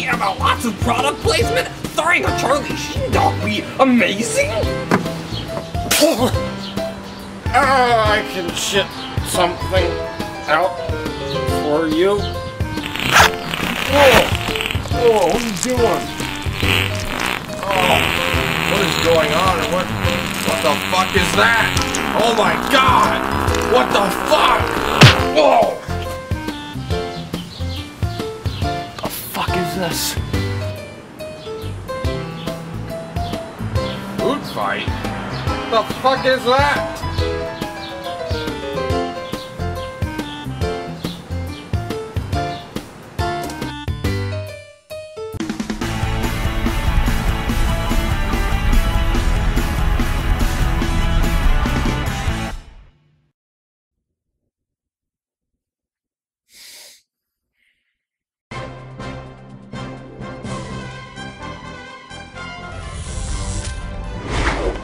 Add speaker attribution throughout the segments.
Speaker 1: movie about lots of product placement starring a Charlie Sheen dog be amazing?
Speaker 2: I can shit something out for you. Whoa, what are you doing? Oh, what is going on? And what the fuck is that? Oh my god! What the fuck? Whoa! The fuck is this? Foodfight? The fuck is that?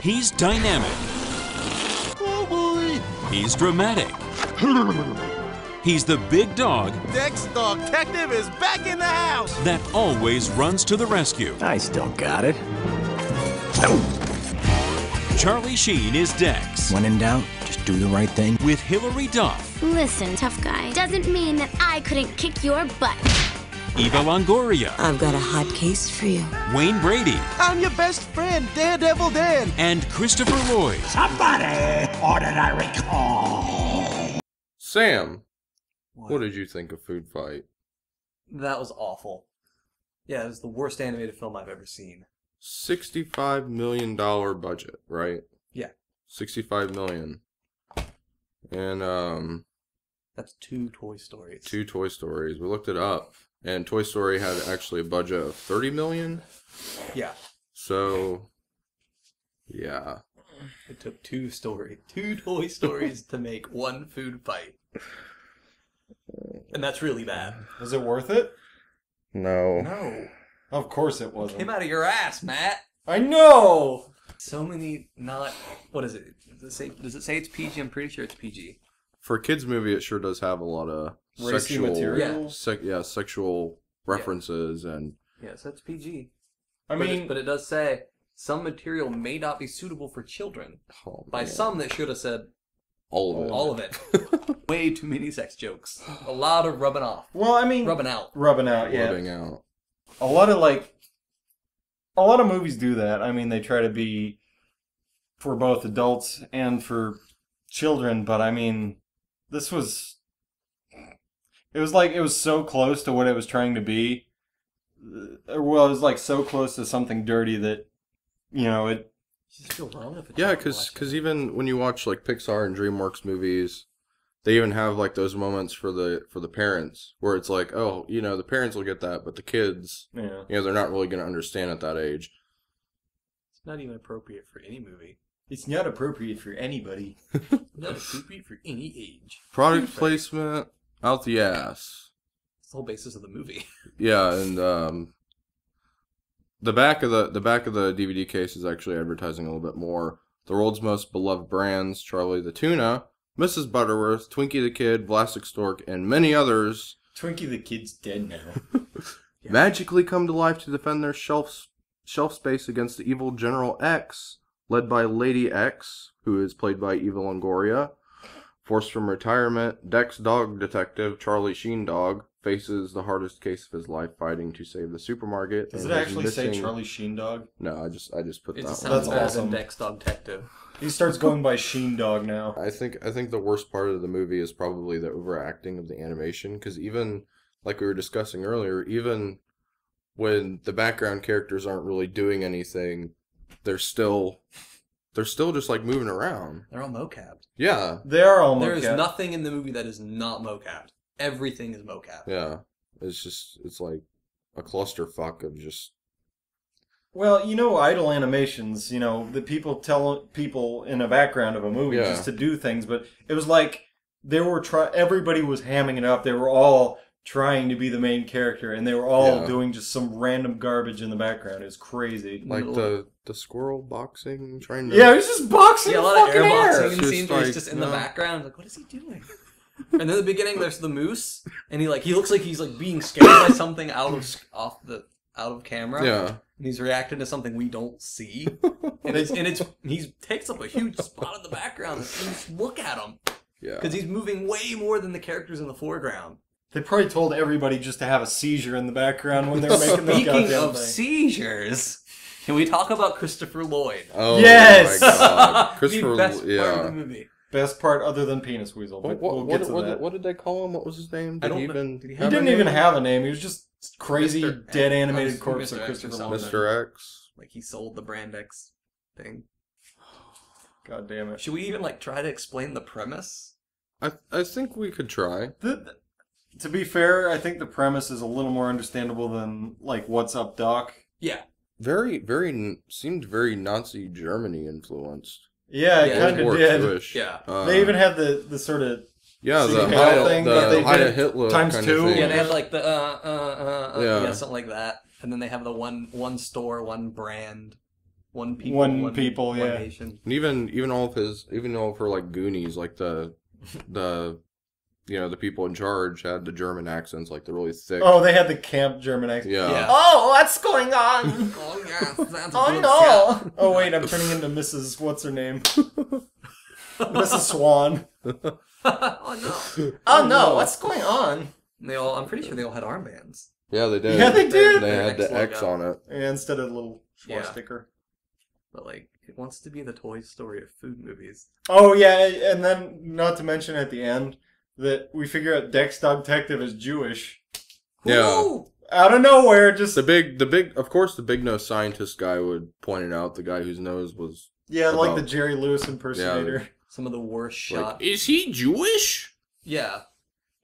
Speaker 3: He's dynamic.
Speaker 4: Oh boy!
Speaker 3: He's dramatic. He's the big dog
Speaker 4: Dex Dog Detective is back in the house!
Speaker 3: that always runs to the rescue.
Speaker 5: I still got it.
Speaker 3: Charlie Sheen is Dex.
Speaker 5: When in doubt, just do the right thing.
Speaker 3: With Hilary Duff,
Speaker 6: Listen, tough guy, doesn't mean that I couldn't kick your butt.
Speaker 3: Eva Longoria,
Speaker 7: I've got a hot case for you.
Speaker 3: Wayne Brady,
Speaker 4: I'm your best friend, Daredevil Dan!
Speaker 3: and Christopher Lloyd.
Speaker 8: Somebody ordered a recall.
Speaker 2: Sam, what did you think of Food Fight?
Speaker 9: That was awful. Yeah, it was the worst animated film I've ever seen.
Speaker 2: $65 million budget, right?
Speaker 9: Yeah.
Speaker 2: 65 million. And,
Speaker 9: That's 2 Toy Stories.
Speaker 2: 2 Toy Stories. We looked it up. And Toy Story had actually a budget of 30 million.
Speaker 9: Yeah.
Speaker 2: So, yeah.
Speaker 9: It took 2 Toy Stories to make 1 Food Fight. And that's really bad.
Speaker 10: Was it worth it?
Speaker 2: No.
Speaker 9: No.
Speaker 10: Of course it wasn't.
Speaker 9: Came out of your ass, Matt.
Speaker 10: I know!
Speaker 9: So many not... What is it? Does it say it's PG? I'm pretty sure it's PG.
Speaker 2: For a kids' movie, it sure does have a lot of
Speaker 10: Racy
Speaker 2: sexual
Speaker 10: material?
Speaker 2: sexual references and...
Speaker 9: Yes, that's PG.
Speaker 10: I mean...
Speaker 9: But it does say, some material may not be suitable for children.
Speaker 2: Oh,
Speaker 9: By
Speaker 2: man.
Speaker 9: some, that should have said...
Speaker 2: All of it.
Speaker 9: All of it. Way too many sex jokes. A lot of rubbing off.
Speaker 10: Well, I mean...
Speaker 9: Rubbing out.
Speaker 10: Rubbing out, yeah.
Speaker 2: Rubbing out.
Speaker 10: A lot of movies do that. I mean, they try to be for both adults and for children, but I mean, this was... It was so close to what it was trying to be. Well, it was like so close to something dirty that, you know, it...
Speaker 9: You just feel wrong if it's
Speaker 2: Yeah, because even when you watch like Pixar and DreamWorks movies, they even have like those moments for the parents where it's like, oh, you know, the parents will get that, but the kids,
Speaker 10: Yeah.
Speaker 2: you know, they're not really going to understand at that age.
Speaker 9: It's not even appropriate for any movie.
Speaker 10: It's not appropriate for anybody.
Speaker 9: Not appropriate for any age.
Speaker 2: Product placement out the ass.
Speaker 9: It's the whole basis of the movie.
Speaker 2: Yeah, and the back of the DVD case is actually advertising a little bit more. The world's most beloved brands: Charlie the Tuna, Mrs. Butterworth, Twinkie the Kid, Plastic Stork, and many others.
Speaker 10: Twinkie the Kid's dead now.
Speaker 9: Yeah.
Speaker 2: Magically come to life to defend their shelf space against the evil General X, led by Lady X, who is played by Eva Longoria. Forced from retirement, Dex Dog Detective Charlie Sheen Dog faces the hardest case of his life fighting to save the supermarket.
Speaker 10: Does
Speaker 2: and
Speaker 10: it
Speaker 2: his
Speaker 10: actually say
Speaker 2: missing-
Speaker 10: Charlie Sheen Dog?
Speaker 2: No, I just put
Speaker 9: It
Speaker 2: that
Speaker 9: just
Speaker 2: one.
Speaker 9: sounds
Speaker 10: That's
Speaker 9: better
Speaker 10: awesome.
Speaker 9: than Dex Dog Detective.
Speaker 10: He starts going by Sheen Dog now.
Speaker 2: I think the worst part of the movie is probably the overacting of the animation, because even like we were discussing earlier, even when the background characters aren't really doing anything, they're still just like moving around.
Speaker 9: They're all mocapped.
Speaker 2: Yeah,
Speaker 10: They are all
Speaker 9: There is
Speaker 10: mocap.
Speaker 9: nothing in the movie that is not mocapped. Everything is mocapped.
Speaker 2: yeah. It's like a clusterfuck of just.
Speaker 10: Well, you know, idle animations, you know, the people tell people in the background of a movie
Speaker 2: Yeah.
Speaker 10: just to do things, but it was like everybody was hamming it up. They were all trying to be the main character, and they were all
Speaker 2: Yeah.
Speaker 10: doing just some random garbage in the background. It was crazy.
Speaker 2: Like the squirrel boxing, trying to...
Speaker 10: Yeah, he was just boxing
Speaker 9: Yeah, a
Speaker 10: the
Speaker 9: lot of
Speaker 10: fucking
Speaker 9: airboxing
Speaker 10: air.
Speaker 9: in
Speaker 2: Just
Speaker 9: scenes where he's
Speaker 2: like,
Speaker 9: just in the
Speaker 2: no.
Speaker 9: background. Like, what is he doing? And then in the beginning, there's the moose, and he looks like he's like being scared by something out of camera.
Speaker 2: Yeah.
Speaker 9: And he's reacting to something we don't see. And he takes up a huge spot in the background. And you just look at him.
Speaker 2: Yeah.
Speaker 9: Because he's moving way more than the characters in the foreground.
Speaker 10: They probably told everybody just to have a seizure in the background when they were making this goddamn
Speaker 9: Speaking of
Speaker 10: thing.
Speaker 9: seizures, can we talk about Christopher Lloyd?
Speaker 2: Oh
Speaker 10: Yes!
Speaker 2: my god. Christopher,
Speaker 9: the best part
Speaker 2: yeah.
Speaker 9: of the movie.
Speaker 10: Best part other than Penis Weasel. But we'll get to that.
Speaker 2: What did they call him? What was his name?
Speaker 9: I don't
Speaker 2: he
Speaker 9: know.
Speaker 2: even?
Speaker 9: Did he
Speaker 10: He
Speaker 9: have
Speaker 10: didn't
Speaker 9: a
Speaker 10: even
Speaker 9: name?
Speaker 10: have a name. He was just crazy,
Speaker 9: Mr.
Speaker 10: dead
Speaker 9: X.
Speaker 10: animated
Speaker 9: Oh,
Speaker 10: corpse
Speaker 9: Mr.
Speaker 10: of
Speaker 9: X or
Speaker 10: Christopher
Speaker 9: something.
Speaker 10: Lloyd.
Speaker 2: Mr. X.
Speaker 9: Like he sold the Brand X thing.
Speaker 10: God damn it.
Speaker 9: Should we even try to explain the premise?
Speaker 2: I think we could try.
Speaker 10: To be fair, I think the premise is a little more understandable than What's Up, Doc?
Speaker 9: Yeah.
Speaker 2: Seemed very Nazi Germany influenced.
Speaker 10: Yeah, it
Speaker 9: Yeah,
Speaker 10: kind of
Speaker 2: War
Speaker 10: did.
Speaker 2: II-ish.
Speaker 9: Yeah.
Speaker 10: They even had the sort of
Speaker 2: Yeah, the
Speaker 10: City
Speaker 2: Heil
Speaker 10: Hall thing, but they
Speaker 2: Heil
Speaker 10: did it
Speaker 2: Hitler
Speaker 10: times
Speaker 2: kind
Speaker 10: two.
Speaker 2: of thing.
Speaker 9: Yeah, they have the
Speaker 2: Yeah.
Speaker 9: something like that. And then they have the one store, one brand, one people,
Speaker 10: One people,
Speaker 9: one
Speaker 10: yeah.
Speaker 9: nation.
Speaker 2: And even all of her Goonies, the people in charge had the German accents, the really thick.
Speaker 10: Oh, they had the camp German accent.
Speaker 2: Yeah.
Speaker 10: Oh, what's going on?
Speaker 9: Oh yes, that's
Speaker 10: Oh no! Oh wait, I'm turning into Mrs. What's her name? Mrs. Swan.
Speaker 9: Oh no.
Speaker 10: Oh no! What's going on?
Speaker 9: I'm pretty sure they all had armbands.
Speaker 2: Yeah, they did.
Speaker 10: Yeah, they did.
Speaker 2: They had the
Speaker 9: X
Speaker 2: X
Speaker 9: logo.
Speaker 2: on it.
Speaker 10: Yeah, instead of the little
Speaker 9: Yeah.
Speaker 10: swastika.
Speaker 9: But it wants to be the Toy Story of food movies.
Speaker 10: Oh yeah, and then not to mention at the end that we figure out Dex Dog Detective is Jewish.
Speaker 2: Yeah.
Speaker 9: Ooh!
Speaker 10: Out of nowhere, just
Speaker 2: The big, of course, the big nose scientist guy would point it out. The guy whose nose was
Speaker 10: like the Jerry Lewis impersonator.
Speaker 9: Some of the worst shots.
Speaker 2: is he Jewish?
Speaker 9: Yeah.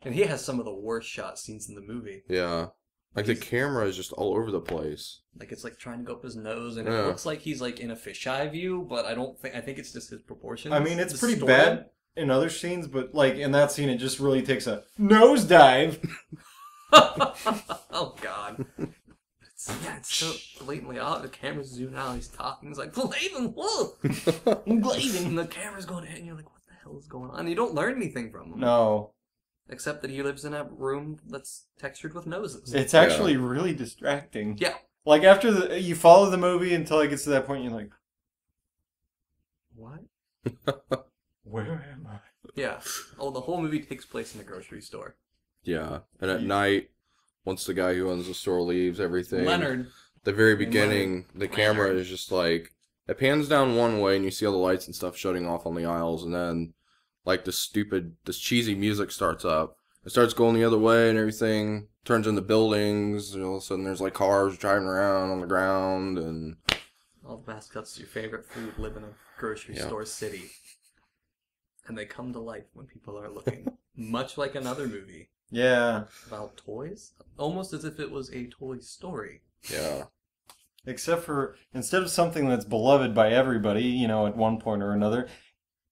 Speaker 9: And he has some of the worst shot scenes in the movie.
Speaker 2: Yeah. The camera is just all over the place.
Speaker 9: It's trying to go up his nose, and
Speaker 2: Yeah.
Speaker 9: it looks like he's in a fisheye view, but I think it's just his proportions.
Speaker 10: I mean, it's pretty
Speaker 9: distorted.
Speaker 10: bad in other scenes, but in that scene, it just really takes a nosedive.
Speaker 9: Oh god. It's so blatantly odd. The camera's zoomed out, he's talking, he's like, Blaven, look! Blaven! And the camera's going ahead, and you're like, what the hell is going on? And you don't learn anything from him.
Speaker 10: No,
Speaker 9: Except that he lives in a room that's textured with noses.
Speaker 10: it's actually really distracting.
Speaker 9: Yeah.
Speaker 10: After you follow the movie until it gets to that point, you're like,
Speaker 9: What?
Speaker 10: where am I?
Speaker 9: Yeah. Oh, the whole movie takes place in a grocery store.
Speaker 2: Yeah. And at night, once the guy who owns the store leaves, everything.
Speaker 9: Leonard.
Speaker 2: The very beginning, the camera is just it pans down one way and you see all the lights and stuff shutting off on the aisles, and then this cheesy music starts up. It starts going the other way and everything turns into buildings, and all of a sudden there's cars driving around on the ground, and
Speaker 9: All the mascots, your favorite food, live in a grocery store city. And they come to life when people are looking. Much like another movie.
Speaker 10: Yeah.
Speaker 9: About toys? Almost as if it was a toy story.
Speaker 2: yeah.
Speaker 10: Except for, instead of something that's beloved by everybody, at one point or another,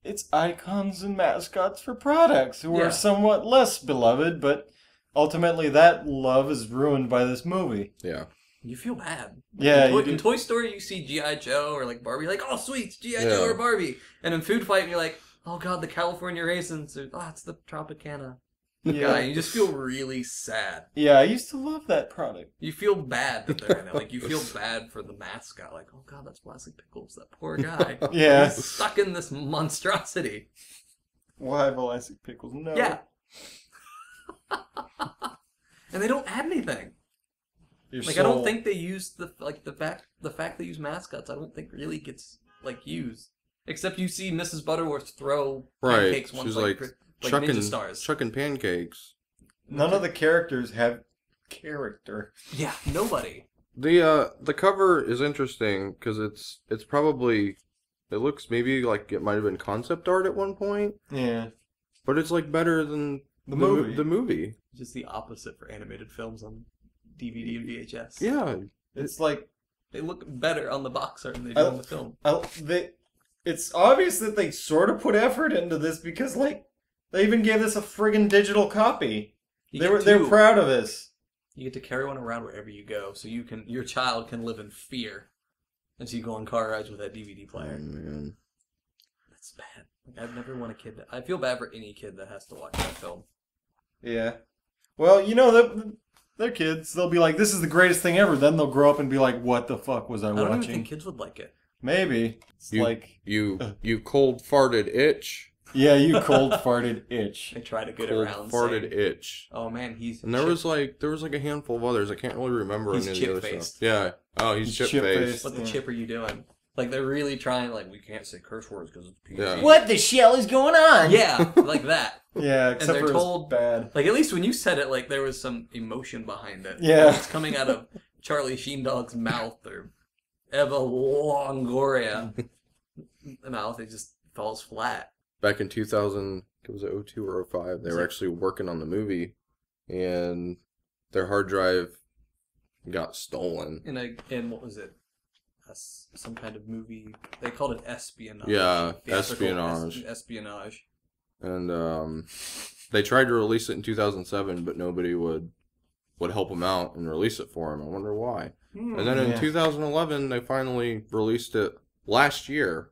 Speaker 10: it's icons and mascots for products who are somewhat less beloved, but ultimately that love is ruined by this movie.
Speaker 2: Yeah.
Speaker 9: You feel bad.
Speaker 10: Yeah,
Speaker 9: In Toy Story, you see G.I. Joe or Barbie, oh, sweet, it's G.I. Joe or Barbie. And in Foodfight, you're like, oh god, the California raisins. Or, it's the Tropicana guy. You just feel really sad.
Speaker 10: Yeah, I used to love that product.
Speaker 9: You feel bad that they're in it. You feel bad for the mascot. Oh god, that's Plastic Pickles, that poor guy.
Speaker 10: Yeah.
Speaker 9: He's stuck in this monstrosity.
Speaker 10: Why Elastic Pickles? No.
Speaker 9: Yeah. And they don't add anything. I don't think they use the fact they use mascots. I don't think really gets used. Except you see Mrs. Butterworth throw pancakes once,
Speaker 2: She's
Speaker 9: Ninja Stars.
Speaker 2: chucking pancakes.
Speaker 10: None of the characters have character.
Speaker 9: Yeah, nobody.
Speaker 2: The cover is interesting because it's probably, it looks maybe like it might have been concept art at one point.
Speaker 10: Yeah.
Speaker 2: But it's better than
Speaker 10: the movie.
Speaker 2: The movie.
Speaker 9: Just the opposite for animated films on DVD and VHS.
Speaker 2: Yeah.
Speaker 10: It's
Speaker 9: they look better on the box art than they do on the film.
Speaker 10: It's obvious that they sort of put effort into this because they even gave us a friggin' digital copy. They're proud of this.
Speaker 9: You get to carry one around wherever you go, so your child can live in fear as you go on car rides with that DVD player.
Speaker 2: Oh, man.
Speaker 9: It's bad. Like, I'd never want a kid. I feel bad for any kid that has to watch that film.
Speaker 10: Yeah. Well, you know, they're kids. They'll be like, this is the greatest thing ever. Then they'll grow up and be like, what the fuck was I watching?
Speaker 9: I don't even think kids would like it.
Speaker 10: Maybe. It's
Speaker 2: you cold farted itch.
Speaker 10: Yeah, you cold farted itch.
Speaker 9: I try to get
Speaker 2: Cold
Speaker 9: around
Speaker 2: farted
Speaker 9: saying,
Speaker 2: itch.
Speaker 9: oh man, he's
Speaker 2: And there was like a handful of others. I can't really remember
Speaker 9: He's
Speaker 2: any of the other
Speaker 9: chip-faced.
Speaker 2: stuff. Yeah. Oh, he's chip-faced.
Speaker 10: chip-faced.
Speaker 9: What the chip are you doing? Like, they're really trying, like, we can't say curse words because it's PG.
Speaker 2: Yeah.
Speaker 5: What the shell is going on?
Speaker 9: Yeah, like that.
Speaker 10: Yeah, except
Speaker 9: they're
Speaker 10: for
Speaker 9: told-
Speaker 10: it's bad.
Speaker 9: Like, at least when you said it, like, there was some emotion behind it.
Speaker 10: Yeah.
Speaker 9: It's coming out of Charlie Sheen Dog's mouth, or Eva Longoria mouth. It just falls flat.
Speaker 2: Back in 2000, was it 02 or 05? They were actually working on the movie, and their hard drive got stolen.
Speaker 9: In what was it? Some kind of movie. They called it espionage.
Speaker 2: Yeah,
Speaker 9: Theatrical
Speaker 2: espionage.
Speaker 9: Espionage.
Speaker 2: And they tried to release it in 2007, but nobody would help them out and release it for them. I wonder why. And then in 2011, they finally released it last year.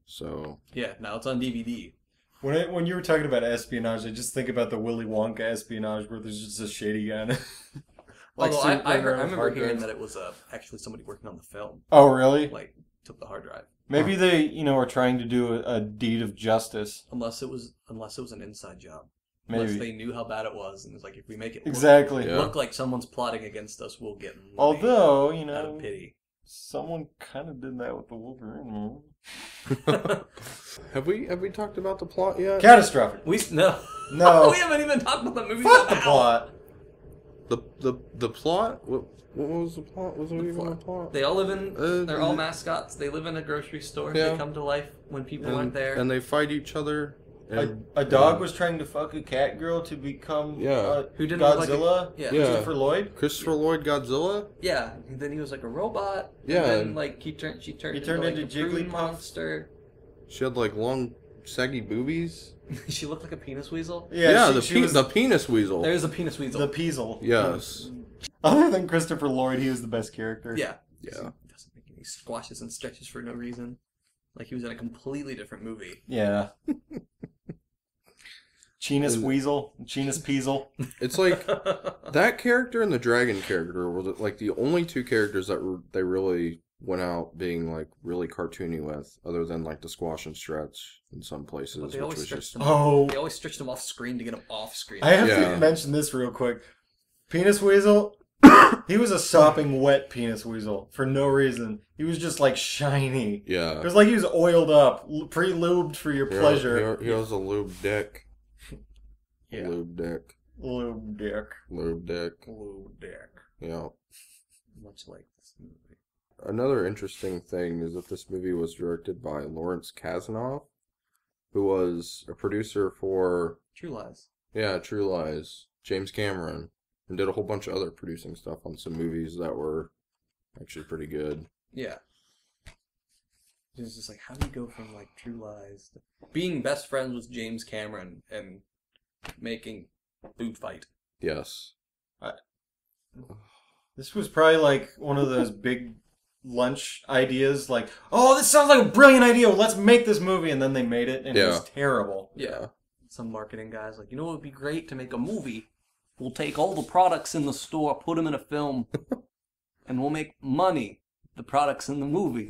Speaker 2: So
Speaker 9: Yeah, now it's on DVD.
Speaker 10: When you were talking about espionage, I just think about the Willy Wonka espionage where there's just a shady guy.
Speaker 9: Although I
Speaker 10: running around with
Speaker 9: remember
Speaker 10: hard
Speaker 9: hearing
Speaker 10: drives.
Speaker 9: that it was actually somebody working on the film.
Speaker 10: Oh, really?
Speaker 9: Like, took the hard drive.
Speaker 10: Maybe they, are trying to do a deed of justice.
Speaker 9: Unless it was an inside job.
Speaker 10: Maybe.
Speaker 9: Unless they knew how bad it was, and it's like, if we make it
Speaker 10: Exactly.
Speaker 9: look like someone's plotting against us, we'll get money
Speaker 10: Although,
Speaker 9: out of pity.
Speaker 10: someone kind of did that with the Wolverine movie.
Speaker 2: have we talked about the plot yet?
Speaker 10: Catastrophic.
Speaker 9: No.
Speaker 10: No.
Speaker 9: We haven't even talked about the movie.
Speaker 10: Fuck the plot.
Speaker 2: The plot? What was the plot? Was there even a plot?
Speaker 9: They all live in. They're all mascots. They live in a grocery store.
Speaker 2: Yeah.
Speaker 9: They come to life when people aren't there.
Speaker 2: And they fight each other.
Speaker 10: A dog was trying to fuck a cat girl to become
Speaker 2: Who
Speaker 9: didn't look like
Speaker 10: Godzilla.
Speaker 9: Yeah.
Speaker 10: Christopher Lloyd.
Speaker 2: Christopher Lloyd Godzilla.
Speaker 9: Yeah. And then he was like a robot.
Speaker 2: Yeah.
Speaker 9: And then like she turned
Speaker 10: He turned
Speaker 9: into like
Speaker 10: into
Speaker 9: a prune
Speaker 10: Jigglypuff.
Speaker 9: monster.
Speaker 2: She had like long, saggy boobies.
Speaker 9: She looked like a penis weasel.
Speaker 10: Yeah,
Speaker 2: the
Speaker 10: she was
Speaker 2: penis weasel.
Speaker 9: There's a penis weasel.
Speaker 10: the Peasel.
Speaker 2: Yes.
Speaker 10: Other than Christopher Lloyd, he was the best character.
Speaker 9: Yeah.
Speaker 2: Yeah.
Speaker 9: He doesn't make any squashes and stretches for no reason. Like he was in a completely different movie.
Speaker 10: Yeah. Chinus Weasel, Chinus Peasel.
Speaker 2: It's like that character and the dragon character were like the only two characters that they really went out being like really cartoony with, other than like the squash and stretch in some places,
Speaker 9: But they
Speaker 2: which
Speaker 9: always
Speaker 2: was
Speaker 9: stretched
Speaker 2: just
Speaker 9: them.
Speaker 10: Oh.
Speaker 9: They always stretched them off screen to get them off screen.
Speaker 10: I have
Speaker 2: Yeah.
Speaker 10: to mention this real quick. Penis Weasel, he was a sopping wet Penis Weasel for no reason. He was just like shiny.
Speaker 2: yeah.
Speaker 10: It was like he was oiled up, pre-lubed for your pleasure.
Speaker 2: He was a lube dick.
Speaker 9: Yeah.
Speaker 2: Lube dick.
Speaker 10: Lube dick.
Speaker 2: Lube dick.
Speaker 9: Blue dick.
Speaker 2: Yeah.
Speaker 9: Much like this movie.
Speaker 2: Another interesting thing is that this movie was directed by Lawrence Kasanoff, who was a producer for
Speaker 9: True Lies.
Speaker 2: True Lies, James Cameron, and did a whole bunch of other producing stuff on some movies that were actually pretty good.
Speaker 9: Yeah. It's just like, how do you go from like True Lies to being best friends with James Cameron and making Foodfight?
Speaker 2: Yes.
Speaker 10: This was probably like one of those big lunch ideas, like, oh, this sounds like a brilliant idea, let's make this movie, and then they made it, and it was terrible.
Speaker 9: Yeah. Some marketing guys like, you know what would be great to make a movie? We'll take all the products in the store, put them in a film, and we'll make money. The products in the movie.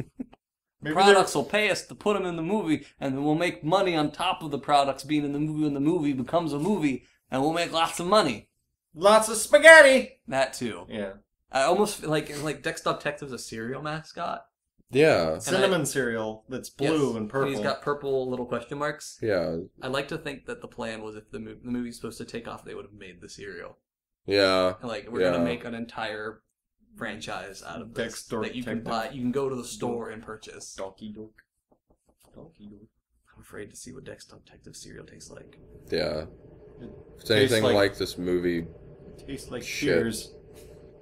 Speaker 10: Maybe
Speaker 9: Products will pay us to put them in the movie, and then we'll make money on top of the products being in the movie when the movie becomes a movie, and we'll make lots of money.
Speaker 10: Lots of spaghetti!
Speaker 9: That too.
Speaker 10: Yeah.
Speaker 9: I almost feel like Dexter Detective's a cereal mascot.
Speaker 2: Yeah.
Speaker 10: Cinnamon cereal that's blue
Speaker 9: Yes,
Speaker 10: and purple.
Speaker 9: He's got purple little question marks.
Speaker 2: Yeah.
Speaker 9: I like to think that the plan was if the movie's supposed to take off, they would have made the cereal.
Speaker 2: Yeah.
Speaker 9: And like, we're gonna make an entire franchise out of this
Speaker 10: Dexter
Speaker 9: that you can
Speaker 10: Detective.
Speaker 9: buy. You can go to the store and purchase.
Speaker 10: Donkey Dork. Donkey Dork.
Speaker 9: I'm afraid to see what Dexter Detective cereal tastes like.
Speaker 2: Yeah. If it's
Speaker 10: Tastes
Speaker 2: anything
Speaker 10: like-
Speaker 2: like this movie.
Speaker 10: Tastes like
Speaker 2: Shit.
Speaker 10: Cheers.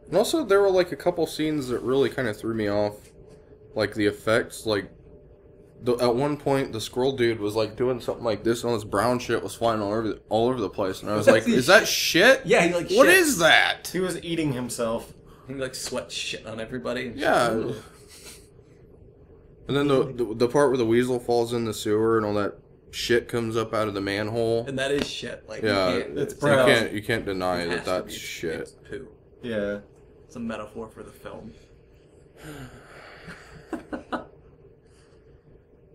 Speaker 2: And also, there were like a couple scenes that really kind of threw me off. Like the effects, like at one point the squirrel dude was like doing something like this, and all this brown shit was flying all over the place, and I was like, "Is that shit?
Speaker 9: Yeah, he like
Speaker 2: What
Speaker 9: shit.
Speaker 2: is that?"
Speaker 10: He was eating himself.
Speaker 9: He like sweat shit on everybody.
Speaker 2: Yeah. And then the part where the weasel falls in the sewer and all that shit comes up out of the manhole.
Speaker 9: And that is shit. Like,
Speaker 2: yeah,
Speaker 9: it's
Speaker 2: you can't deny that that's shit.
Speaker 9: It's poo.
Speaker 10: Yeah.
Speaker 9: It's a metaphor for the film.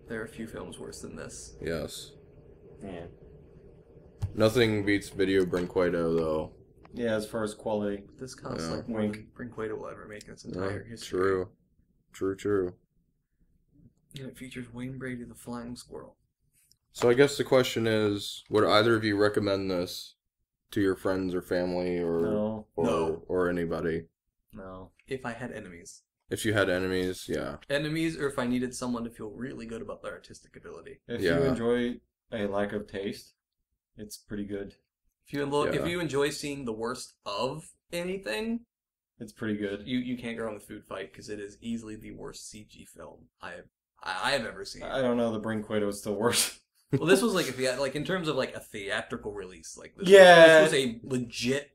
Speaker 9: There are a few films worse than this.
Speaker 2: Yes.
Speaker 10: Yeah.
Speaker 2: Nothing beats Video Brinquedo, though.
Speaker 10: Yeah, as far as quality.
Speaker 9: This costs like more than Brinquedo will ever make in its entire history.
Speaker 2: True.
Speaker 9: And it features Wayne Brady the Flying Squirrel.
Speaker 2: So I guess the question is, would either of you recommend this to your friends or family or anybody?
Speaker 10: No.
Speaker 9: If I had enemies.
Speaker 2: If you had enemies, yeah.
Speaker 9: Enemies, or if I needed someone to feel really good about their artistic ability.
Speaker 10: If you enjoy a lack of taste, it's pretty good.
Speaker 9: If you enjoy seeing the worst of anything,
Speaker 10: it's pretty good.
Speaker 9: You can't go wrong with Foodfight because it is easily the worst CG film I have ever seen.
Speaker 10: I don't know. The Brinquedo is still worse.
Speaker 9: Well, this was like in terms of like a theatrical release, like this was a legit.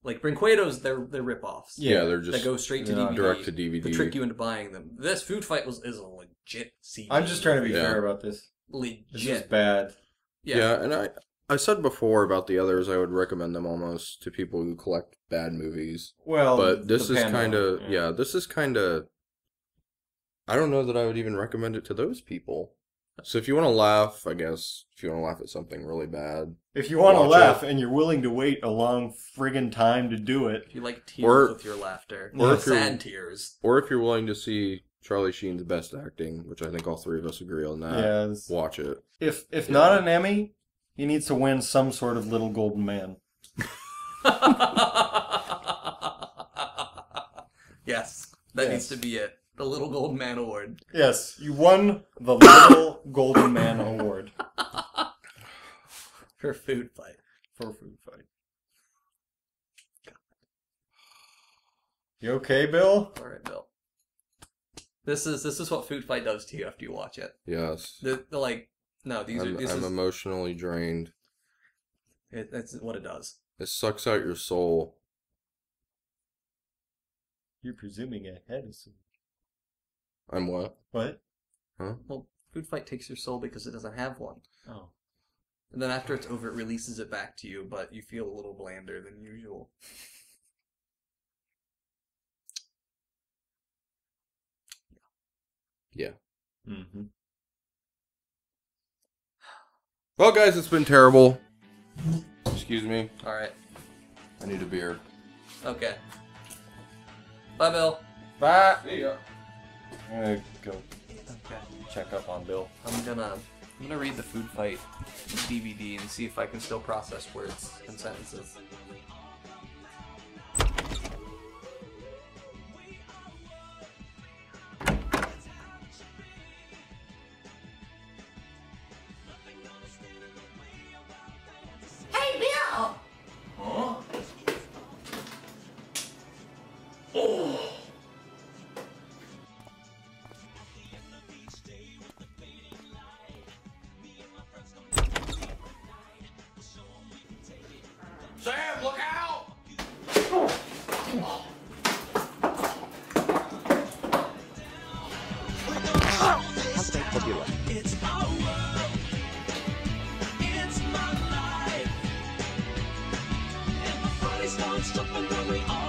Speaker 9: Like Brinquedos, they're rip-offs.
Speaker 2: Yeah, they're just
Speaker 9: that go straight to DVD,
Speaker 2: direct to DVD
Speaker 9: to trick you into buying them. This Foodfight is a legit CG.
Speaker 10: I'm just trying to be fair about this.
Speaker 9: Legit.
Speaker 10: This is bad.
Speaker 2: Yeah, and I said before about the others, I would recommend them almost to people who collect bad movies.
Speaker 10: Well,
Speaker 2: but this is kind of this is kind of. I don't know that I would even recommend it to those people. So if you want to laugh, I guess, if you want to laugh at something really bad.
Speaker 10: If you want to laugh and you're willing to wait a long friggin' time to do it.
Speaker 9: If you like tears with your laughter. Or sad tears.
Speaker 2: Or if you're willing to see Charlie Sheen's best acting, which I think all three of us agree on that, watch it.
Speaker 10: If not an Emmy, he needs to win some sort of Little Golden Man.
Speaker 9: Yes, that needs to be it. The Little Golden Man Award.
Speaker 10: Yes, you won the Little Golden Man Award.
Speaker 9: For Foodfight.
Speaker 10: For Foodfight. You okay, Bill?
Speaker 9: Alright, Bill. This is what Foodfight does to you after you watch it.
Speaker 2: Yes. I'm emotionally drained.
Speaker 9: That's what it does.
Speaker 2: It sucks out your soul.
Speaker 10: You're presuming ahead of some.
Speaker 2: I'm what?
Speaker 10: What?
Speaker 2: Huh?
Speaker 9: Well, Foodfight takes your soul because it doesn't have one.
Speaker 10: Oh.
Speaker 9: And then after it's over, it releases it back to you, but you feel a little blander than usual.
Speaker 2: Yeah.
Speaker 10: Mm-hmm.
Speaker 2: Well, guys, it's been terrible. Excuse me.
Speaker 9: Alright.
Speaker 2: I need a beer.
Speaker 9: Okay. Bye, Bill.
Speaker 10: Bye.
Speaker 2: See ya.
Speaker 10: I'm gonna go check up on Bill.
Speaker 9: I'm gonna read the Foodfight DVD and see if I can still process words and sentences.
Speaker 6: Hey, Bill!
Speaker 2: Huh? Oh. Sam, look out!
Speaker 8: It's my life. And my body starts jumping when we all